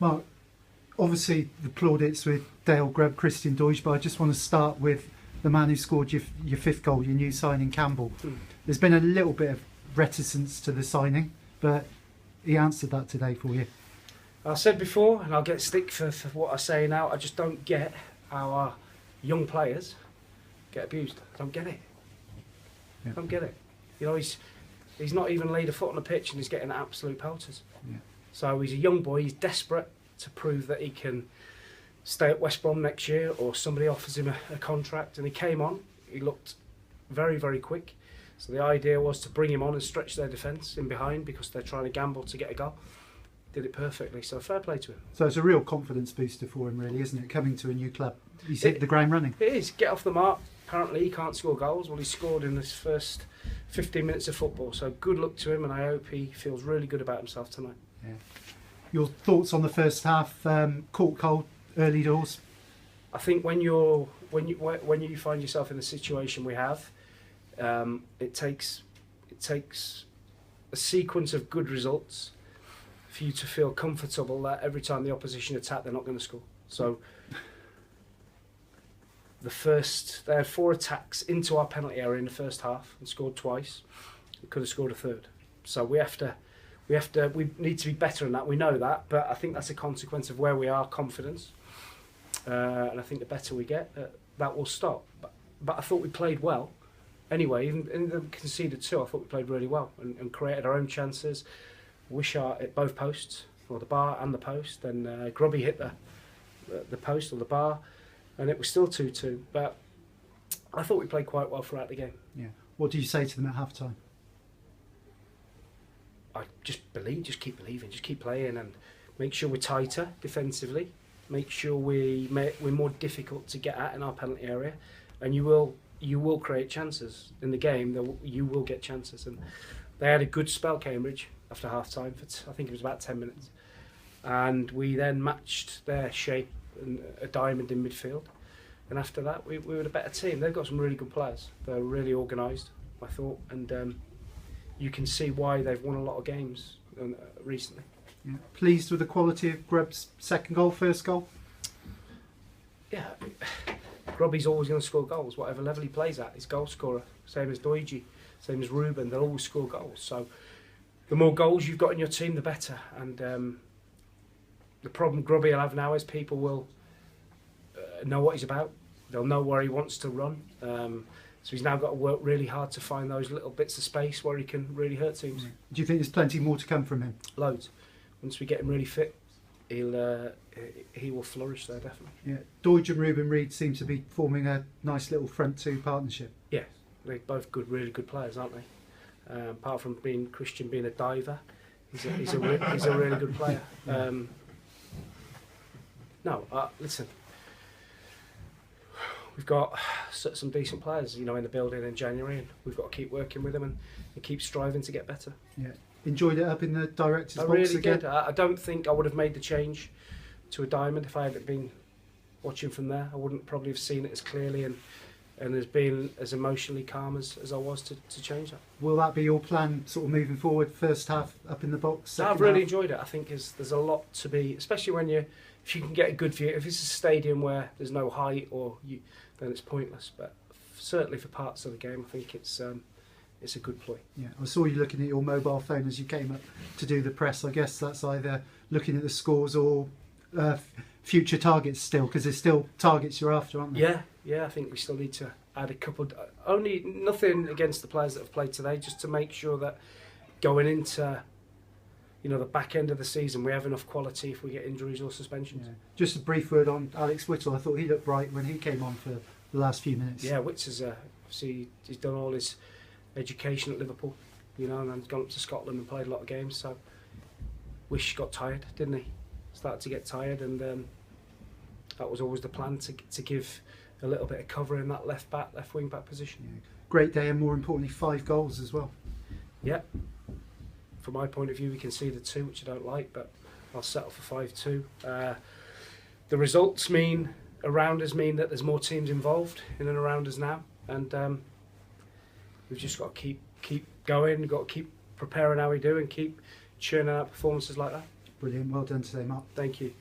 Mark, obviously the plaudits with Dale Grubb, Christian Doidge, but I just want to start with the man who scored your fifth goal, your new signing, Campbell. There's been a little bit of reticence to the signing, but he answered that today for you. I said before, and I'll get stick for what I say now, I just don't get our young players get abused. I don't get it. Yeah. I don't get it. You know, he's not even laid a foot on the pitch and he's getting absolute pelters. Yeah. So he's a young boy, he's desperate to prove that he can stay at West Brom next year, or somebody offers him a contract, and he came on, he looked very, very quick. So the idea was to bring him on and stretch their defence in behind because they're trying to gamble to get a goal. Did it perfectly, so fair play to him. So it's a real confidence booster for him, really, isn't it? Coming to a new club, he's hit the ground running. It is, get off the mark. Apparently he can't score goals. Well, he scored in his first 15 minutes of football, so good luck to him, and I hope he feels really good about himself tonight. Yeah. Your thoughts on the first half? Caught cold early doors. I think when you find yourself in the situation we have, it takes a sequence of good results for you to feel comfortable that every time the opposition attack, they're not going to score. So they had 4 attacks into our penalty area in the first half and scored twice. We could have scored a third. So we need to be better than that. We know that, but I think that's a consequence of where we are, confidence. And I think the better we get, that will stop. But I thought we played well. Anyway, even in the conceded 2, I thought we played really well and created our own chances. Wishart at both posts, or the bar and the post. Then Grubby hit the post or the bar, and it was still 2-2. But I thought we played quite well throughout the game. Yeah. What do you say to them at half time? I just keep believing, just keep playing, and make sure we're tighter defensively. Make sure we're more difficult to get at in our penalty area, and you will create chances in the game. You will get chances, and they had a good spell, Cambridge, after half time for I think it was about 10 minutes, and we then matched their shape and a diamond in midfield, and after that we were a better team. They've got some really good players. They're really organised, I thought, and you can see why they've won a lot of games recently. Yeah. Pleased with the quality of Grubb's second goal, first goal? Yeah, Grubby's always going to score goals, whatever level he plays at. He's a goal scorer, same as Doidge, same as Ruben. They'll always score goals. So the more goals you've got in your team, the better. And the problem Grubby will have now is people will know what he's about. They'll know where he wants to run. So he's now got to work really hard to find those little bits of space where he can really hurt teams. Do you think there's plenty more to come from him? Loads. Once we get him really fit, he will flourish there, definitely. Yeah. Doidge and Ruben Reid seem to be forming a nice little front two partnership. Yeah, they're both really good players, aren't they? Apart from Christian being a diver, he's a really good player. Listen, we've got some decent players, in the building in January, and we've got to keep working with them and keep striving to get better. Yeah. Enjoyed it up in the director's box really again? Did. I don't think I would have made the change to a diamond if I hadn't been watching from there. I wouldn't probably have seen it as clearly and as being as emotionally calm as I was to change that. Will that be your plan sort of moving forward, first half up in the box? I've really enjoyed it. I think there's a lot to be, especially if you can get a good view. If it's a stadium where there's no height then it's pointless. But certainly for parts of the game, I think it's a good ploy. Yeah, I saw you looking at your mobile phone as you came up to do the press. I guess that's either looking at the scores or future targets still, because there's still targets you're after, aren't there? Yeah. I think we still need to add a couple. Only nothing against the players that have played today, just to make sure that going into the back end of the season we have enough quality if we get injuries or suspensions. Yeah. Just a brief word on Alex Whittle. I thought he looked bright when he came on for the last few minutes. Yeah, Whitts is he's done all his education at Liverpool, and then gone up to Scotland and played a lot of games. So Wish got tired, didn't he? Started to get tired, and that was always the plan, to give a little bit of cover in that left wing back position. Yeah. Great day, and more importantly, 5 goals as well. Yeah. From my point of view, we conceded 2, which I don't like, but I'll settle for 5-2. The results around us mean that there's more teams involved in and around us now, and we've just got to keep going. We've got to keep preparing how we do and keep churning out performances like that. Brilliant. Well done today, Mark. Thank you.